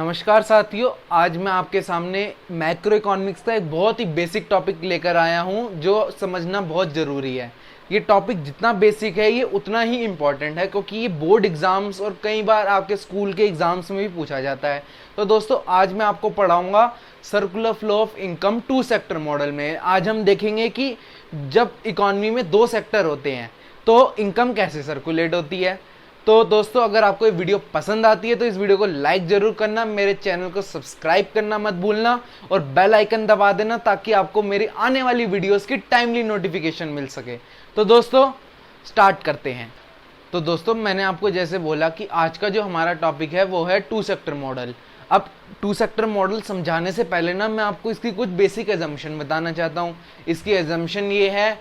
नमस्कार साथियों, आज मैं आपके सामने मैक्रो इकोनॉमिक्स का एक बहुत ही बेसिक टॉपिक लेकर आया हूं जो समझना बहुत ज़रूरी है। ये टॉपिक जितना बेसिक है ये उतना ही इम्पॉर्टेंट है क्योंकि ये बोर्ड एग्ज़ाम्स और कई बार आपके स्कूल के एग्ज़ाम्स में भी पूछा जाता है। तो दोस्तों, आज मैं आपको पढ़ाऊंगा circular flow of income two sector model में। आज हम देखेंगे कि जब इकॉनमी में दो सेक्टर होते हैं तो इनकम कैसे सर्कुलेट होती है। तो दोस्तों, अगर आपको ये वीडियो पसंद आती है तो इस वीडियो को लाइक जरूर करना, मेरे चैनल को सब्सक्राइब करना मत भूलना और बेल आइकन दबा देना ताकि आपको मेरी आने वाली वीडियोस की टाइमली नोटिफिकेशन मिल सके। तो दोस्तों, स्टार्ट करते हैं। तो दोस्तों, मैंने आपको जैसे बोला कि आज का जो हमारा टॉपिक है वो है टू सेक्टर मॉडल। अब टू सेक्टर मॉडल समझाने से पहले ना मैं आपको इसकी कुछ बेसिक एजम्पशन बताना चाहता हूँ। इसकी एजम्पशन ये है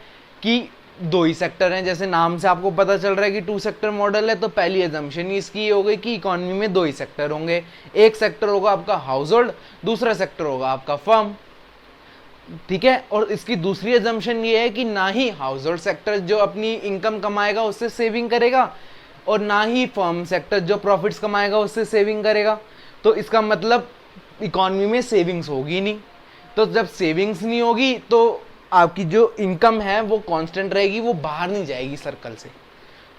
कि दो ही सेक्टर हैं। जैसे नाम से आपको पता चल रहा है कि टू सेक्टर मॉडल है, तो पहली एजम्पशन ही इसकी ये हो गई कि इकोनॉमी में दो ही सेक्टर होंगे। एक सेक्टर होगा आपका हाउस होल्ड, दूसरा सेक्टर होगा आपका फर्म। ठीक है। और इसकी दूसरी एजम्पशन ये है कि ना ही हाउस होल्ड सेक्टर जो अपनी इनकम कमाएगा उससे सेविंग करेगा और ना ही फर्म सेक्टर जो प्रॉफिट्स कमाएगा उससे सेविंग करेगा। तो इसका मतलब इकोनॉमी में सेविंग्स होगी नहीं। तो जब सेविंग्स नहीं होगी तो आपकी जो इनकम है वो कांस्टेंट रहेगी, वो बाहर नहीं जाएगी सर्कल से।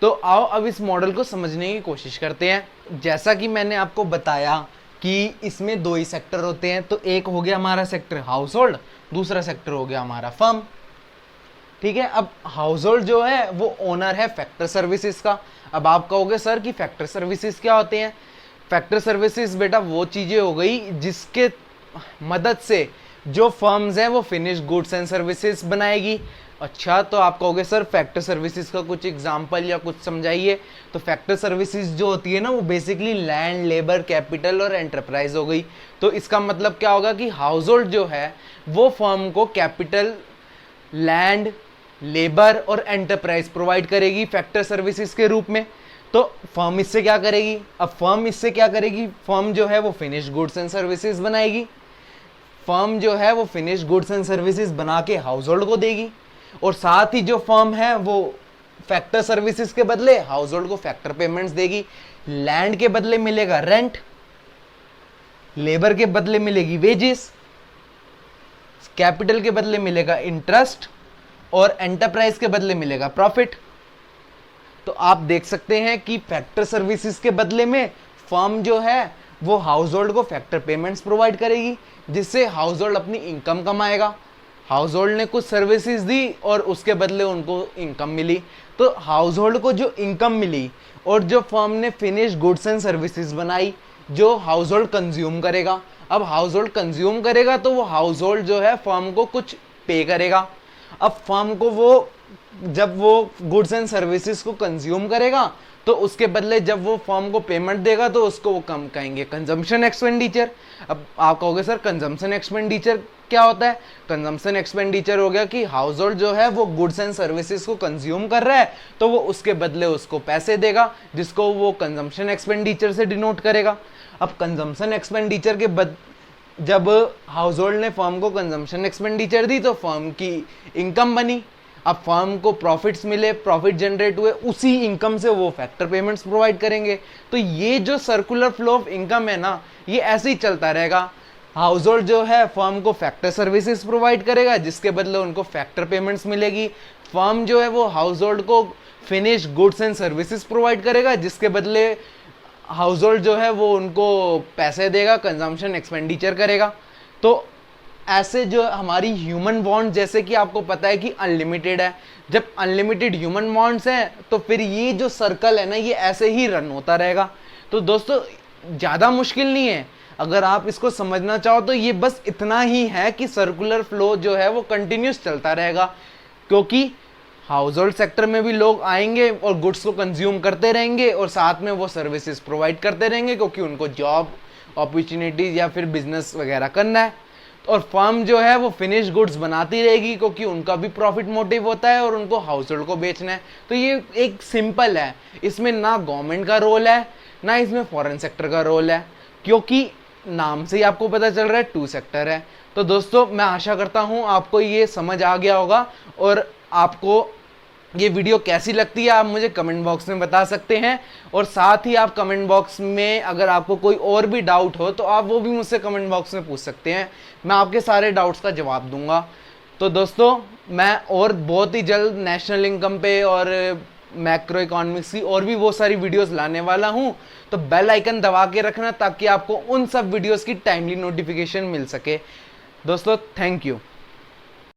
तो आओ अब इस मॉडल को समझने की कोशिश करते हैं। जैसा कि मैंने आपको बताया कि इसमें दो ही सेक्टर होते हैं, तो एक हो गया हमारा सेक्टर हाउस होल्ड, दूसरा सेक्टर हो गया हमारा फर्म। ठीक है। अब हाउस होल्ड जो है वो ओनर है फैक्टर सर्विसेज का। अब आप कहोगे सर कि फैक्टर सर्विसेज क्या होते हैं। फैक्टर सर्विसेज बेटा वो चीजें हो गई जिसके मदद से जो फर्म्स हैं वो फिनिश गुड्स एंड सर्विसेज बनाएगी। अच्छा, तो आप कहोगे सर फैक्टर सर्विसेज का कुछ एग्जांपल या कुछ समझाइए। तो फैक्टर सर्विसेज जो होती है ना वो बेसिकली लैंड, लेबर, कैपिटल और एंटरप्राइज हो गई। तो इसका मतलब क्या होगा कि हाउस होल्ड जो है वो फर्म को कैपिटल, लैंड, लेबर और एंटरप्राइज प्रोवाइड करेगी फैक्टर सर्विसेज के रूप में। तो फर्म इससे क्या करेगी? अब फर्म इससे क्या करेगी? फर्म जो है वो फिनिश गुड्स एंड सर्विसेज बनाएगी। फर्म जो है वो फिनिश गुड्स एंड सर्विसेज बना के हाउस होल्ड को देगी और साथ ही जो फर्म है वो फैक्टर सर्विसेज के बदले हाउस होल्ड को फैक्टर पेमेंट्स देगी। लैंड के बदले मिलेगा रेंट, लेबर के बदले मिलेगी वेजेस, कैपिटल के बदले मिलेगा इंटरेस्ट और एंटरप्राइज के बदले मिलेगा प्रॉफिट। तो आप देख सकते हैं कि फैक्टर सर्विसेज के बदले में फर्म जो है वो हाउस होल्ड को फैक्टर पेमेंट्स प्रोवाइड करेगी जिससे हाउस होल्ड अपनी इनकम कमाएगा। हाउस होल्ड ने कुछ सर्विसेज दी और उसके बदले उनको इनकम मिली। तो हाउस होल्ड को जो इनकम मिली और जो फर्म ने फिनिश गुड्स एंड सर्विसेज बनाई जो हाउस होल्ड कंज्यूम करेगा। अब हाउस होल्ड कंज्यूम करेगा तो वो हाउस होल्ड जो है फर्म को कुछ पे करेगा। अब फर्म को वो जब वो गुड्स एंड सर्विसेज को कंज्यूम करेगा तो उसके बदले जब वो फर्म को पेमेंट देगा तो उसको वो कम कहेंगे कंजम्पशन एक्सपेंडिचर। अब आप कहोगे सर कंजम्पशन एक्सपेंडिचर क्या होता है? कंजम्पशन एक्सपेंडिचर हो गया कि हाउस होल्ड जो है वो गुड्स एंड सर्विसेज को कंज्यूम कर रहा है तो वो उसके बदले उसको पैसे देगा जिसको वो कंजम्पशन एक्सपेंडिचर से डिनोट करेगा। अब कंजम्पशन एक्सपेंडिचर के जब हाउस होल्ड ने फर्म को कंजम्पशन एक्सपेंडिचर दी तो फर्म की इनकम बनी। अब फर्म को प्रॉफिट्स मिले, प्रॉफिट जनरेट हुए, उसी इनकम से वो फैक्टर पेमेंट्स प्रोवाइड करेंगे। तो ये जो सर्कुलर फ्लो ऑफ इनकम है ना ये ऐसे ही चलता रहेगा। हाउस होल्ड जो है फर्म को फैक्टर सर्विसेज प्रोवाइड करेगा जिसके बदले उनको फैक्टर पेमेंट्स मिलेगी। फर्म जो है वो हाउस होल्ड को finish goods and services provide करेगा जिसके बदले हाउस होल्ड जो है वो उनको पैसे देगा, कंजम्पशन एक्सपेंडिचर करेगा। तो ऐसे जो हमारी ह्यूमन बॉन्ड, जैसे कि आपको पता है कि अनलिमिटेड है, जब अनलिमिटेड ह्यूमन बॉन्ड्स हैं तो फिर ये जो सर्कल है ना ये ऐसे ही रन होता रहेगा। तो दोस्तों, ज़्यादा मुश्किल नहीं है। अगर आप इसको समझना चाहो तो ये बस इतना ही है कि सर्कुलर फ्लो जो है वो कंटिन्यूस चलता रहेगा क्योंकि हाउस होल्ड सेक्टर में भी लोग आएंगे और गुड्स को कंज्यूम करते रहेंगे और साथ में वो सर्विसेज प्रोवाइड करते रहेंगे क्योंकि उनको जॉब अपॉर्चुनिटीज या फिर बिजनेस वगैरह करना है। और फर्म जो है वो फिनिश गुड्स बनाती रहेगी क्योंकि उनका भी प्रॉफिट मोटिव होता है और उनको हाउस होल्ड को बेचना है। तो ये एक सिंपल है, इसमें ना गवर्नमेंट का रोल है ना इसमें फॉरेन सेक्टर का रोल है क्योंकि नाम से ही आपको पता चल रहा है टू सेक्टर है। तो दोस्तों, मैं आशा करता हूँ आपको ये समझ आ गया होगा और आपको ये वीडियो कैसी लगती है आप मुझे कमेंट बॉक्स में बता सकते हैं। और साथ ही आप कमेंट बॉक्स में अगर आपको कोई और भी डाउट हो तो आप वो भी मुझसे कमेंट बॉक्स में पूछ सकते हैं, मैं आपके सारे डाउट्स का जवाब दूंगा। तो दोस्तों, मैं और बहुत ही जल्द नेशनल इनकम पे और मैक्रो इकोनॉमिक्स की और भी बहुत सारी वीडियोस लाने वाला हूं, तो बेल आइकन दबा के रखना ताकि आपको उन सब वीडियोस की टाइमली नोटिफिकेशन मिल सके। दोस्तों, थैंक यू।